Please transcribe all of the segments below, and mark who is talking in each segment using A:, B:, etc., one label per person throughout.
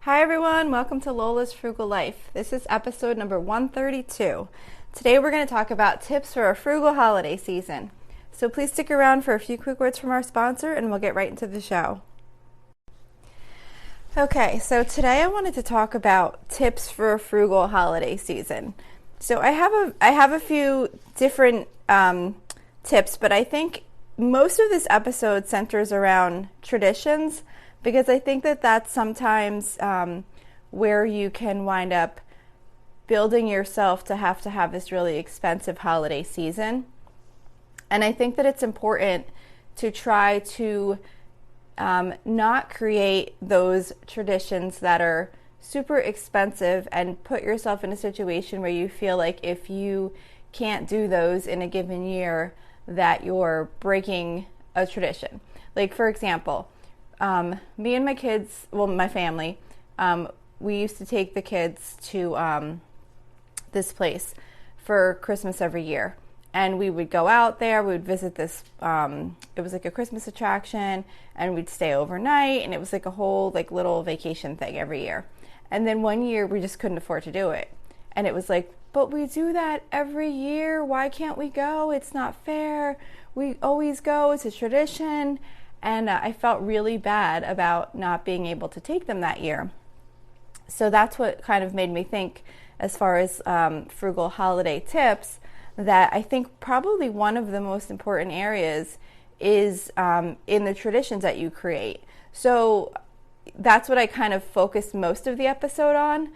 A: Hi everyone, welcome to Lola's Frugal Life. This is episode number 132. Today we're going to talk about tips for a frugal holiday season. So please stick around for a few quick words from our sponsor and we'll get right into the show. Okay, so today I wanted to talk about tips for a frugal holiday season. So I have a few different tips, but I think most of this episode centers around traditions, because I think that that's sometimes where you can wind up building yourself to have this really expensive holiday season. And I think that it's important to try to not create those traditions that are super expensive and put yourself in a situation where you feel like if you can't do those in a given year, that you're breaking a tradition. Like, for example, me and my kids, my family, we used to take the kids to this place for Christmas every year. And we would go out there, we would visit this, it was like a Christmas attraction, and we'd stay overnight, and it was like a whole little vacation thing every year. And then one year we just couldn't afford to do it. And it was like, but we do that every year, why can't we go? It's not fair. We always go, it's a tradition. And I felt really bad about not being able to take them that year. So that's what kind of made me think, as far as frugal holiday tips, that I think probably one of the most important areas is in the traditions that you create. So that's what I kind of focused most of the episode on,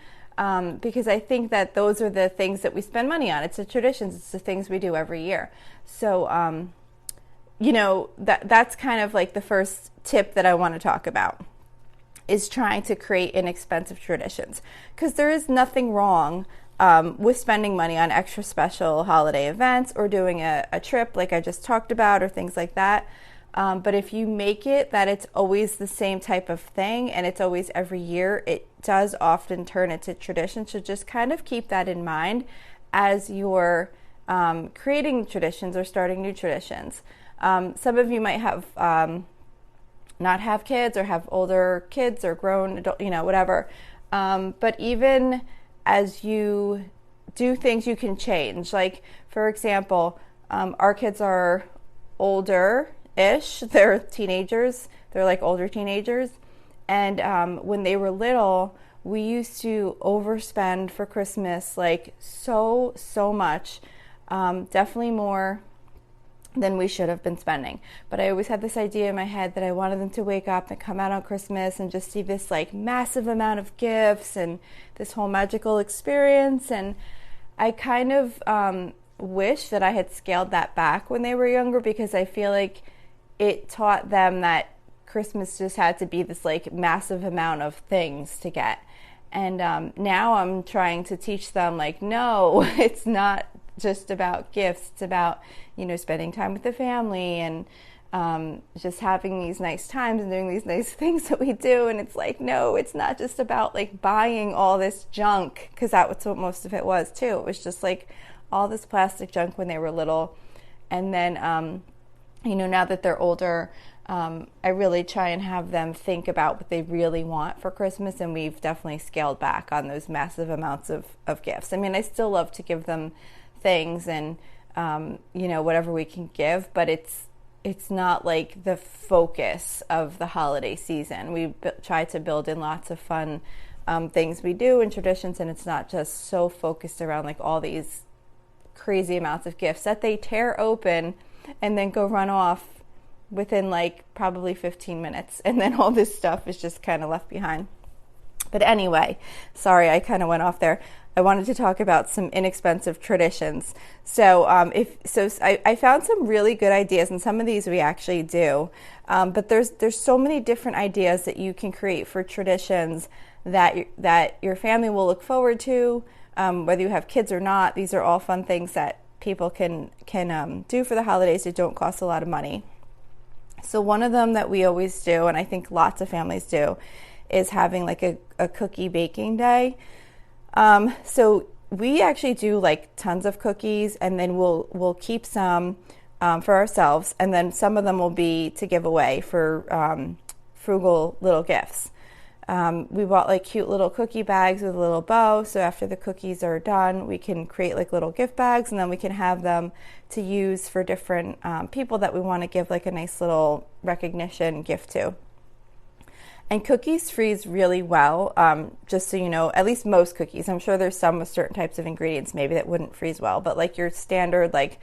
A: because I think that those are the things that we spend money on. It's the traditions, it's the things we do every year. So that's kind of like the first tip that I want to talk about, is trying to create inexpensive traditions. Because there is nothing wrong with spending money on extra special holiday events or doing a trip like I just talked about, or things like that. But if you make it that it's always the same type of thing and it's always every year, it does often turn into tradition. So just kind of keep that in mind as you're creating traditions or starting new traditions. Some of you might have not have kids, or have older kids, or grown adult, whatever. But even as you do things, you can change. Like, for example, our kids are older-ish. They're teenagers. They're like older teenagers. And when they were little, we used to overspend for Christmas, like so much. Definitely more than we should have been spending. But I always had this idea in my head that I wanted them to wake up and come out on Christmas and just see this massive amount of gifts and this whole magical experience. And I kind of wish that I had scaled that back when they were younger, because I feel like it taught them that Christmas just had to be this massive amount of things to get. And now I'm trying to teach them no, it's not just about gifts. It's about, spending time with the family and just having these nice times and doing these nice things that we do. And it's no, it's not just about buying all this junk, because that's what most of it was too. It was just all this plastic junk when they were little. And then, now that they're older, I really try and have them think about what they really want for Christmas. And we've definitely scaled back on those massive amounts of gifts. I mean, I still love to give them things and whatever we can give, but it's not the focus of the holiday season. We try to build in lots of fun things we do and traditions, and it's not just so focused around all these crazy amounts of gifts that they tear open and then go run off within probably 15 minutes, and then all this stuff is just kind of left behind. But anyway, sorry, I kind of went off there. I wanted to talk about some inexpensive traditions. So I found some really good ideas, and some of these we actually do. But there's so many different ideas that you can create for traditions that your family will look forward to, whether you have kids or not. These are all fun things that people can do for the holidays that don't cost a lot of money. So one of them that we always do, and I think lots of families do, is having a cookie baking day. So we actually do tons of cookies, and then we'll keep some for ourselves, and then some of them will be to give away for frugal little gifts. We bought like cute little cookie bags with a little bow, so after the cookies are done, we can create like little gift bags, and then we can have them to use for different people that we want to give like a nice little recognition gift to. And cookies freeze really well, just so you know, at least most cookies. I'm sure there's some with certain types of ingredients maybe that wouldn't freeze well, but like your standard like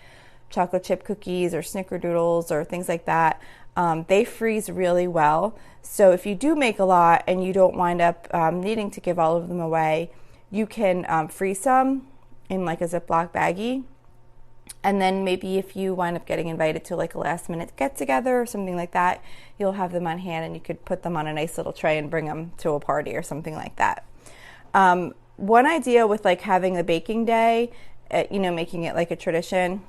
A: chocolate chip cookies or snickerdoodles or things like that, they freeze really well. So if you do make a lot and you don't wind up needing to give all of them away, you can freeze some in like a Ziploc baggie. And then maybe if you wind up getting invited to like a last minute get together or something like that, you'll have them on hand and you could put them on a nice little tray and bring them to a party or something like that. One idea with like having a baking day, making it like a tradition,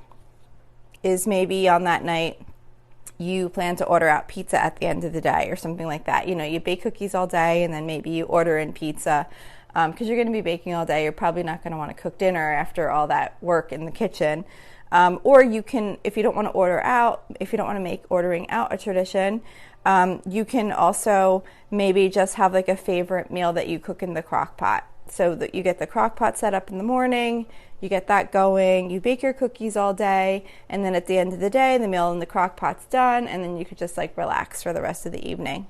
A: is maybe on that night you plan to order out pizza at the end of the day or something like that. You bake cookies all day and then maybe you order in pizza. Because you're going to be baking all day, you're probably not going to want to cook dinner after all that work in the kitchen. Or you can, if you don't want to order out, if you don't want to make ordering out a tradition, you can also maybe just have like a favorite meal that you cook in the crock pot. So that you get the crock pot set up in the morning, you get that going, you bake your cookies all day, and then at the end of the day, the meal in the crock pot's done, and then you could just like relax for the rest of the evening.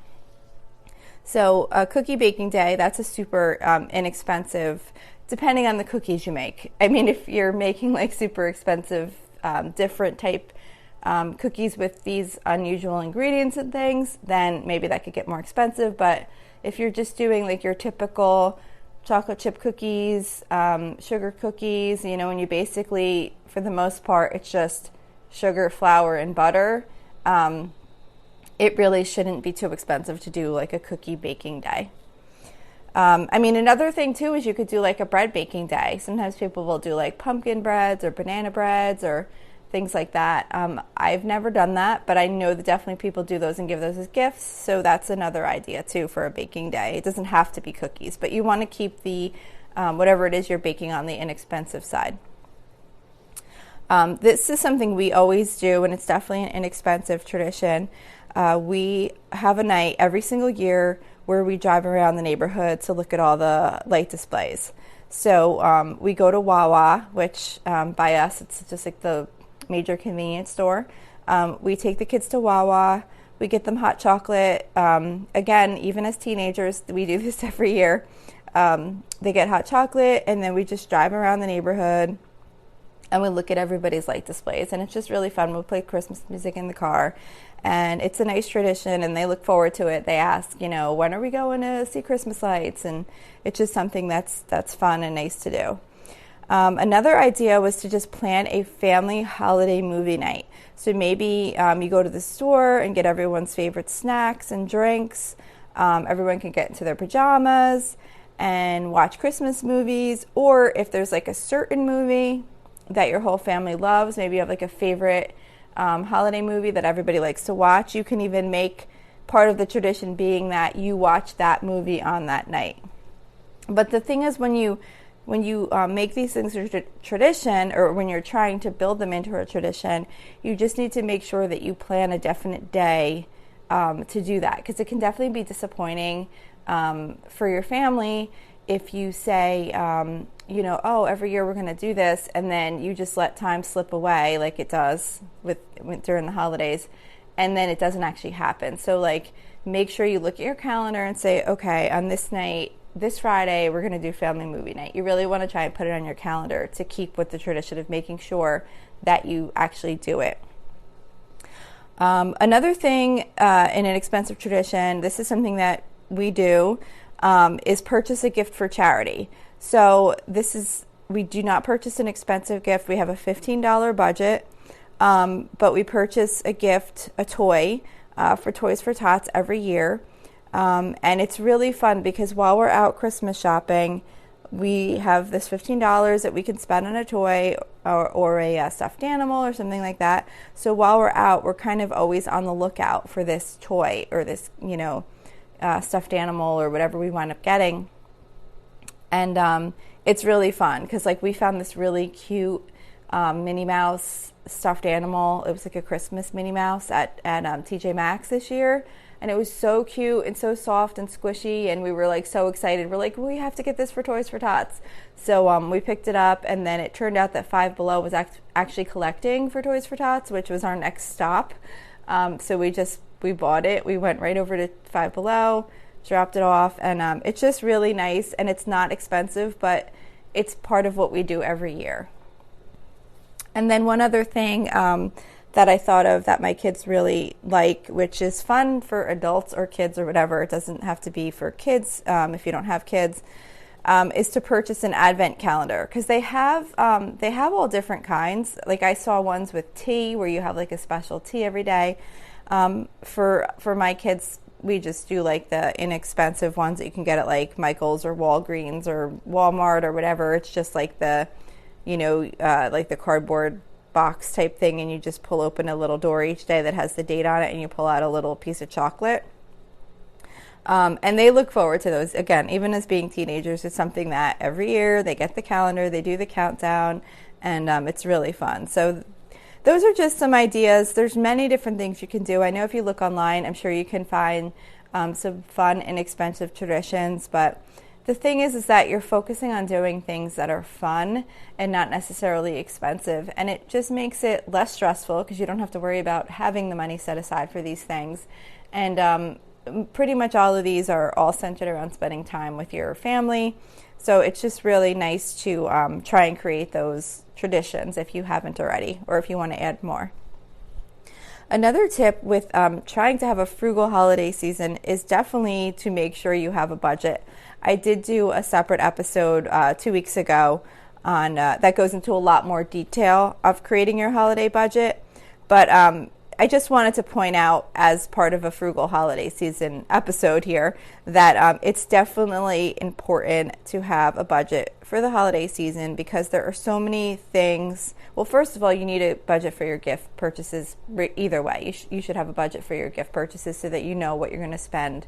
A: So a cookie baking day, that's a super inexpensive, depending on the cookies you make. I mean, if you're making like super expensive, different type cookies with these unusual ingredients and things, then maybe that could get more expensive. But if you're just doing like your typical chocolate chip cookies, sugar cookies, and you basically, for the most part, it's just sugar, flour, and butter, it really shouldn't be too expensive to do like a cookie baking day. Another thing too is you could do like a bread baking day. Sometimes people will do like pumpkin breads or banana breads or things like that. I've never done that, but I know that definitely people do those and give those as gifts. So that's another idea too for a baking day. It doesn't have to be cookies, but you want to keep the whatever it is you're baking on the inexpensive side. This is something we always do, and it's definitely an inexpensive tradition. We have a night every single year where we drive around the neighborhood to look at all the light displays. So we go to Wawa, which by us, it's just like the major convenience store. We take the kids to Wawa. We get them hot chocolate. Again, even as teenagers, we do this every year. They get hot chocolate, and then we just drive around the neighborhood and we look at everybody's light displays, and it's just really fun. We'll play Christmas music in the car, and it's a nice tradition, and they look forward to it. They ask, when are we going to see Christmas lights? And it's just something that's fun and nice to do. Another idea was to just plan a family holiday movie night. So maybe you go to the store and get everyone's favorite snacks and drinks. Everyone can get into their pajamas and watch Christmas movies, or if there's like a certain movie that your whole family loves, maybe you have like a favorite holiday movie that everybody likes to watch, you can even make part of the tradition being that you watch that movie on that night. But the thing is, when you make these things a tradition, or when you're trying to build them into a tradition, you just need to make sure that you plan a definite day to do that, because it can definitely be disappointing for your family if you say, every year we're going to do this, and then you just let time slip away like it does during the holidays, and then it doesn't actually happen. So like, make sure you look at your calendar and say, okay, on this night, this Friday, we're going to do family movie night. You really want to try and put it on your calendar to keep with the tradition of making sure that you actually do it. Another thing in an expensive tradition, this is something that we do, is purchase a gift for charity. So we do not purchase an expensive gift. We have a $15 budget, but we purchase a gift, a toy, for Toys for Tots every year. And it's really fun because while we're out Christmas shopping, we have this $15 that we can spend on a toy or a stuffed animal or something like that. So while we're out, we're kind of always on the lookout for this toy or this, stuffed animal or whatever we wind up getting. And it's really fun because like we found this really cute Minnie Mouse stuffed animal. It was like a Christmas Minnie Mouse at TJ Maxx this year. and it was so cute and so soft and squishy, and we were like so excited. We're like, we have to get this for Toys for Tots. So we picked it up, and then it turned out that Five Below was actually collecting for Toys for Tots, which was our next stop. So we bought it. We went right over to Five Below, dropped it off, and it's just really nice, and it's not expensive, but it's part of what we do every year. And then one other thing that I thought of that my kids really like, which is fun for adults or kids or whatever, it doesn't have to be for kids if you don't have kids, is to purchase an advent calendar, because they have all different kinds. Like I saw ones with tea where you have like a special tea every day. For my kids, we just do like the inexpensive ones that you can get at like Michael's or Walgreens or Walmart or whatever. It's just like the, like the cardboard box type thing, and you just pull open a little door each day that has the date on it, and you pull out a little piece of chocolate. And they look forward to those. Again, even as being teenagers, it's something that every year they get the calendar, they do the countdown, and it's really fun. So those are just some ideas. There's many different things you can do. I know if you look online, I'm sure you can find some fun, inexpensive traditions, but the thing is that you're focusing on doing things that are fun and not necessarily expensive, and it just makes it less stressful because you don't have to worry about having the money set aside for these things. And pretty much all of these are all centered around spending time with your family. So it's just really nice to try and create those traditions if you haven't already, or if you want to add more. Another tip with trying to have a frugal holiday season is definitely to make sure you have a budget. I did do a separate episode 2 weeks ago on that goes into a lot more detail of creating your holiday budget, but I just wanted to point out, as part of a frugal holiday season episode here, that it's definitely important to have a budget for the holiday season, because there are so many things. Well, first of all, you need a budget for your gift purchases. Either way, you should have a budget for your gift purchases so that you know what you're going to spend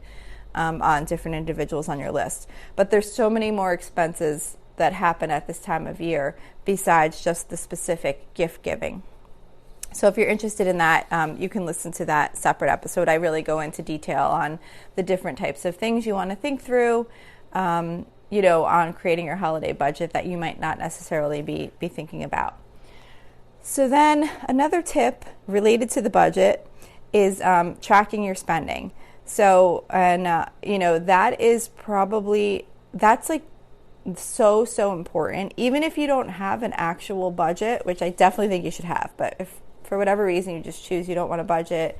A: on different individuals on your list. But there's so many more expenses that happen at this time of year besides just the specific gift giving. So if you're interested in that, you can listen to that separate episode. I really go into detail on the different types of things you want to think through, on creating your holiday budget that you might not necessarily be thinking about. So then another tip related to the budget is tracking your spending. So, and that is that's like so important. Even if you don't have an actual budget, which I definitely think you should have, but if for whatever reason you just choose you don't want a budget,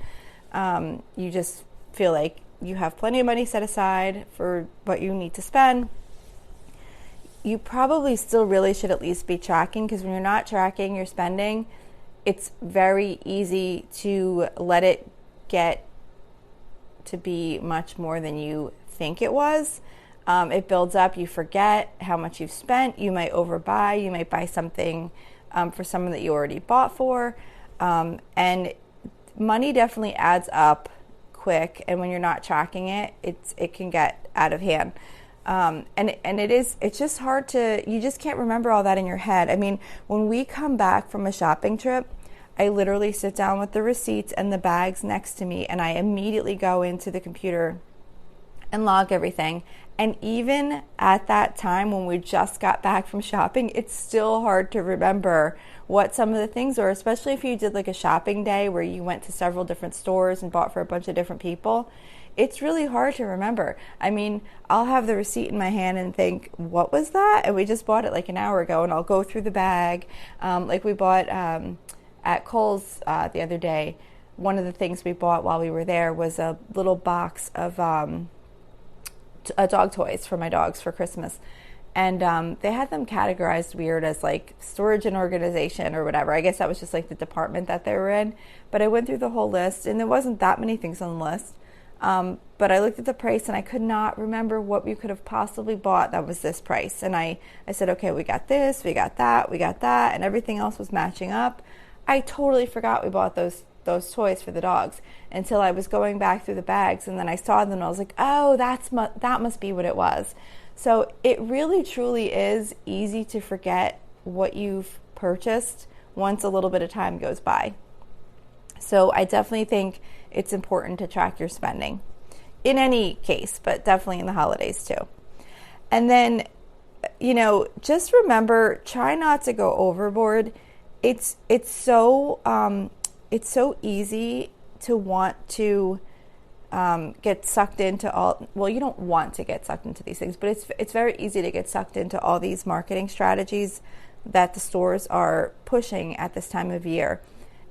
A: you just feel like you have plenty of money set aside for what you need to spend, you probably still really should at least be tracking, because when you're not tracking your spending, it's very easy to let it get to be much more than you think it was. It builds up, you forget how much you've spent, you might overbuy, you might buy something for someone that you already bought for, and money definitely adds up quick, and when you're not tracking it, it can get out of hand. It's just hard you just can't remember all that in your head. I mean, when we come back from a shopping trip, I literally sit down with the receipts and the bags next to me, and I immediately go into the computer and log everything. And even at that time when we just got back from shopping, it's still hard to remember what some of the things are, especially if you did like a shopping day where you went to several different stores and bought for a bunch of different people. It's really hard to remember. I mean, I'll have the receipt in my hand and think, what was that? And we just bought it like an hour ago, and I'll go through the bag. Like we bought at Kohl's the other day, one of the things we bought while we were there was a little box of dog toys for my dogs for Christmas. And they had them categorized weird as like storage and organization or whatever. I guess that was just like the department that they were in. But I went through the whole list, and there wasn't that many things on the list. But I looked at the price, and I could not remember what we could have possibly bought that was this price. And I said, okay, we got this, we got that, and everything else was matching up. I totally forgot we bought those toys for the dogs until I was going back through the bags, and then I saw them and I was like, oh, that must be what it was. So it really truly is easy to forget what you've purchased once a little bit of time goes by. So I definitely think it's important to track your spending in any case, but definitely in the holidays too. And then, just remember, try not to go overboard. It's so easy to want to get sucked into all. Well, you don't want to get sucked into these things, but it's very easy to get sucked into all these marketing strategies that the stores are pushing at this time of year.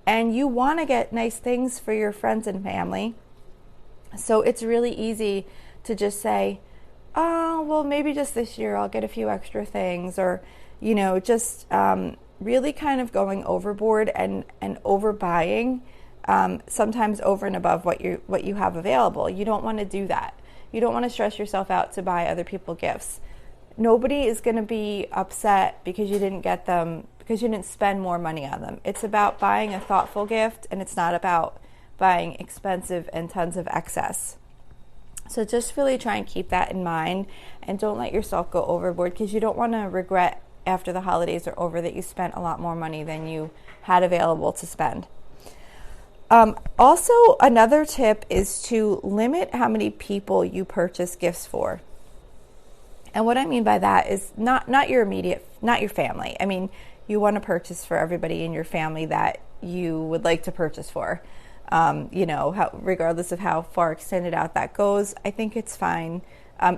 A: And you want to get nice things for your friends and family. So it's really easy to just say, oh, well, maybe just this year I'll get a few extra things, or, just really kind of going overboard and overbuying, sometimes over and above what you have available. You don't want to do that. You don't want to stress yourself out to buy other people gifts. Nobody is going to be upset because you didn't get them, because you didn't spend more money on them. It's about buying a thoughtful gift, and it's not about buying expensive and tons of excess. So just really try and keep that in mind, and don't let yourself go overboard, because you don't want to regret after the holidays are over that you spent a lot more money than you had available to spend. Also, another tip is to limit how many people you purchase gifts for. And what I mean by that is not your immediate, not your family. I mean, you want to purchase for everybody in your family that you would like to purchase for. Regardless of how far extended out that goes, I think it's fine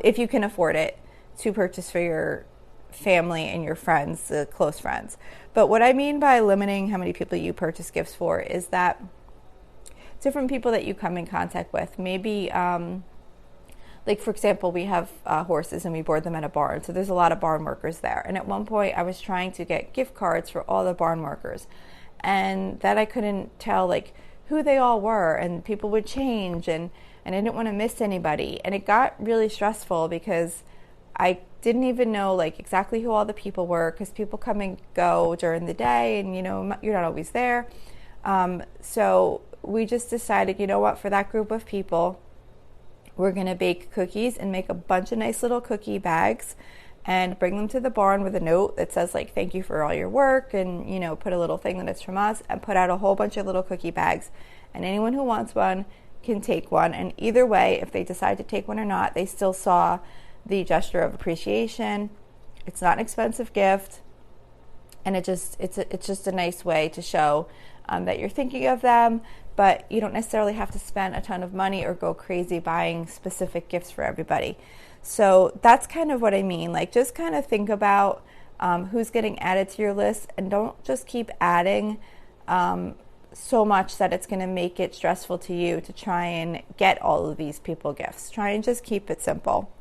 A: if you can afford it to purchase for your family and your friends, the close friends. But what I mean by limiting how many people you purchase gifts for is that different people that you come in contact with, maybe like, for example, we have horses and we board them at a barn. So there's a lot of barn workers there. And at one point I was trying to get gift cards for all the barn workers, and that I couldn't tell like who they all were, and people would change, and I didn't want to miss anybody. And it got really stressful because I didn't even know like exactly who all the people were, because people come and go during the day, and you're not always there. So we just decided, for that group of people, we're going to bake cookies and make a bunch of nice little cookie bags and bring them to the barn with a note that says like, thank you for all your work, and, put a little thing that it's from us, and put out a whole bunch of little cookie bags. And anyone who wants one can take one. And either way, if they decide to take one or not, they still saw the gesture of appreciation. It's not an expensive gift. And it's just a nice way to show that you're thinking of them, but you don't necessarily have to spend a ton of money or go crazy buying specific gifts for everybody. So that's kind of what I mean. Like, just kind of think about who's getting added to your list, and don't just keep adding so much that it's going to make it stressful to you to try and get all of these people gifts. Try and just keep it simple.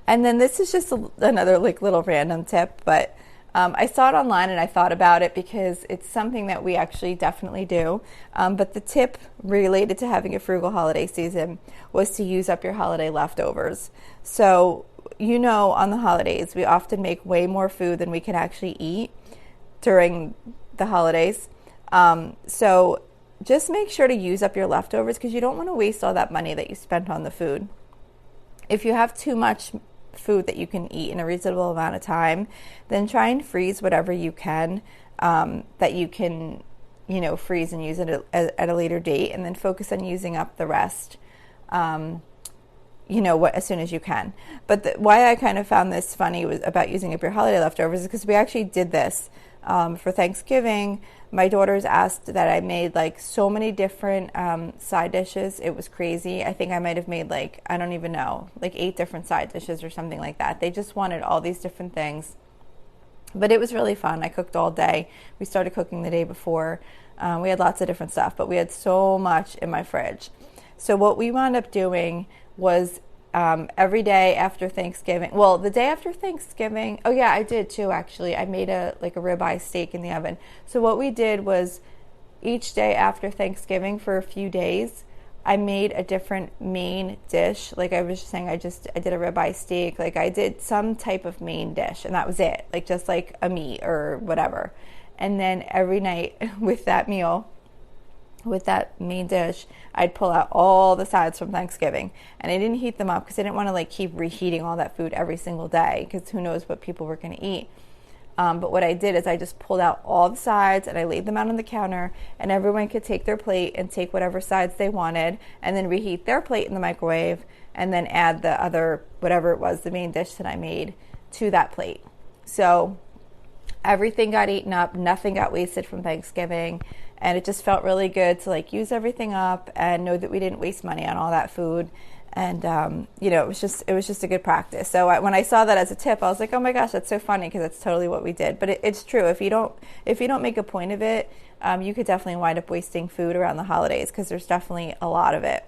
A: And then this is just another like little random tip, but I saw it online and I thought about it because it's something that we actually definitely do. But the tip related to having a frugal holiday season was to use up your holiday leftovers. So, on the holidays, we often make way more food than we can actually eat during the holidays. So just make sure to use up your leftovers, because you don't want to waste all that money that you spent on the food. If you have too much food that you can eat in a reasonable amount of time, then try and freeze whatever you can that you can freeze and use it at a later date, and then focus on using up the rest as soon as you can. But why I kind of found this funny was about using up your holiday leftovers is because we actually did this for Thanksgiving. My daughters asked that I made like so many different side dishes. It was crazy. I think I might have made like 8 different side dishes or something like that. They just wanted all these different things. But it was really fun. I cooked all day. We started cooking the day before. We had lots of different stuff, but we had so much in my fridge. So what we wound up doing was every day after Thanksgiving, the day after Thanksgiving, oh yeah, I did too actually. I made a ribeye steak in the oven. So what we did was each day after Thanksgiving for a few days, I made a different main dish. Like I was just saying, I did a ribeye steak. Like I did some type of main dish, and that was it. Like just like a meat or whatever. And then every night with that meal, with that main dish, I'd pull out all the sides from Thanksgiving, and I didn't heat them up because I didn't want to keep reheating all that food every single day, because who knows what people were going to eat. But what I did is I just pulled out all the sides and I laid them out on the counter, and everyone could take their plate and take whatever sides they wanted, and then reheat their plate in the microwave, and then add the other, whatever it was, the main dish that I made, to that plate. So everything got eaten up, nothing got wasted from Thanksgiving, and it just felt really good to like use everything up and know that we didn't waste money on all that food. And it was just a good practice. So when I saw that as a tip, I was like, oh my gosh, that's so funny, because that's totally what we did. But it's true. If you don't make a point of it, you could definitely wind up wasting food around the holidays, because there's definitely a lot of it.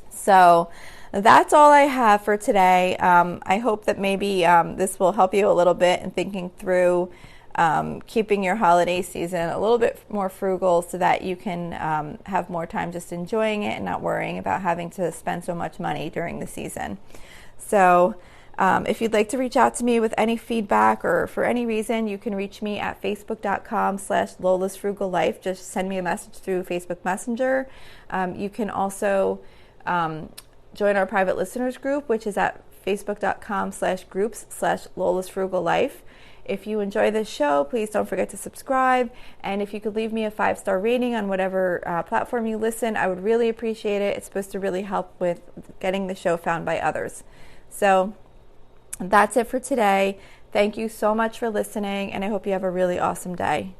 A: So that's all I have for today. I hope that maybe this will help you a little bit in thinking through keeping your holiday season a little bit more frugal, so that you can have more time just enjoying it and not worrying about having to spend so much money during the season. So if you'd like to reach out to me with any feedback or for any reason, you can reach me at facebook.com/Lola's Frugal Life. Just send me a message through Facebook Messenger. You can also join our private listeners group, which is at facebook.com/groups/Lola's Frugal Life. If you enjoy this show, please don't forget to subscribe. And if you could leave me a 5-star rating on whatever platform you listen, I would really appreciate it. It's supposed to really help with getting the show found by others. So that's it for today. Thank you so much for listening, and I hope you have a really awesome day.